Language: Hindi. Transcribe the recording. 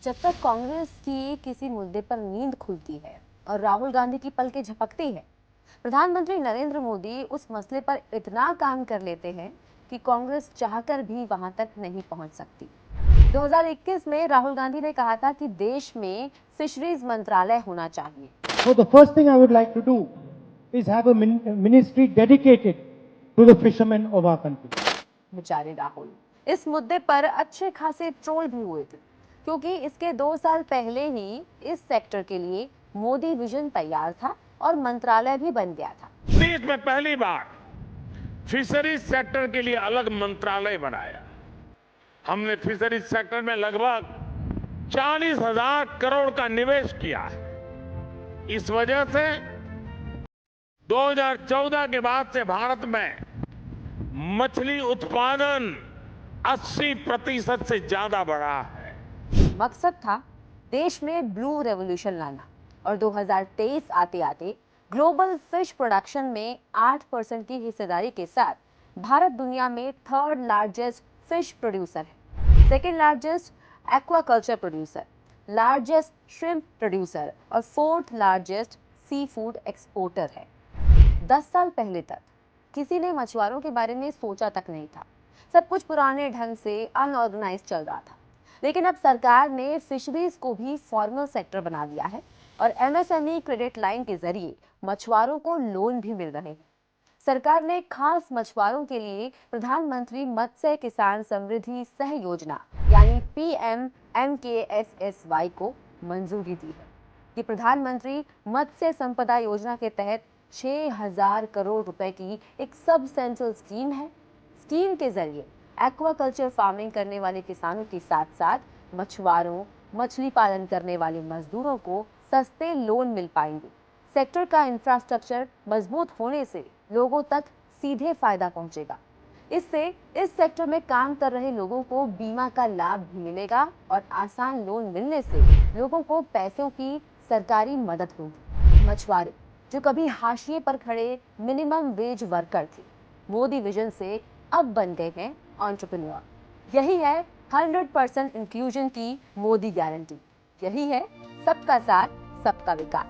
जब तक कांग्रेस की किसी मुद्दे पर नींद खुलती है और राहुल गांधी की पलकें झपकती है, प्रधानमंत्री नरेंद्र मोदी उस मसले पर इतना काम कर लेते हैं कि कांग्रेस चाहकर भी वहां तक नहीं पहुंच सकती। 2021 में राहुल गांधी ने कहा था कि देश में फिशरीज मंत्रालय होना चाहिए। So the first thing I would like to do is have a ministry dedicated to the fishermen of our country. बेचारे राहुल इस मुद्दे पर अच्छे खासे ट्रोल भी हुए थे, क्योंकि इसके 2 साल पहले ही इस सेक्टर के लिए मोदी विजन तैयार था और मंत्रालय भी बन गया था। देश में पहली बार फिशरीज सेक्टर के लिए अलग मंत्रालय बनाया। हमने फिशरीज सेक्टर में लगभग 40,000 करोड़ का निवेश किया है। इस वजह से 2014 के बाद से भारत में मछली उत्पादन 80% से ज्यादा बढ़ा है। मकसद था देश में ब्लू रेवोल्यूशन लाना और 2023 आते आते ग्लोबल फिश प्रोडक्शन में 8% की हिस्सेदारी के साथ भारत दुनिया में 3rd लार्जेस्ट फिश प्रोड्यूसर है, 2nd largest aquaculture producer, largest shrimp producer और 4th largest sea food exporter है। 10 साल पहले तक किसी ने मछुआरों के बारे में सोचा तक नहीं था। सब कुछ पुराने ढंग से अनऑर्गेनाइज चल रहा था। लेकिन अब सरकार ने फिशरीज को भी फॉर्मल सेक्टर बना दिया है और एमएसएमई क्रेडिट लाइन के जरिए मछुआरों को लोन भी मिल रहे हैं। सरकार ने खास मछुआरों के लिए प्रधानमंत्री मत्स्य किसान समृद्धि सह योजना यानी PMMKSSY को मंजूरी दी है। ये प्रधानमंत्री मत्स्य संपदा योजना के तहत 6,000 करोड़ रुपए की एक सब सेंट्रल स्कीम है। स्कीम के जरिए एक्वाकल्चर फार्मिंग करने वाले किसानों के साथ साथ मछुआरों, मछली पालन करने वाले मजदूरों को सस्ते लोन मिल पाएंगे। सेक्टर का इंफ्रास्ट्रक्चर मजबूत होने से लोगों तक सीधे फायदा पहुंचेगा। इससे इस सेक्टर में काम कर रहे लोगों को बीमा का लाभ भी मिलेगा और आसान लोन मिलने से लोगों को पैसों की सरकारी मदद होगी। मछुआरे जो कभी हाशिए पर खड़े मिनिमम वेज वर्कर थे, मोदी विजन से अब बन गए हैं एंटरप्रेन्योर। यही है 100% इंक्लूजन की मोदी गारंटी। यही है सबका साथ सबका विकास।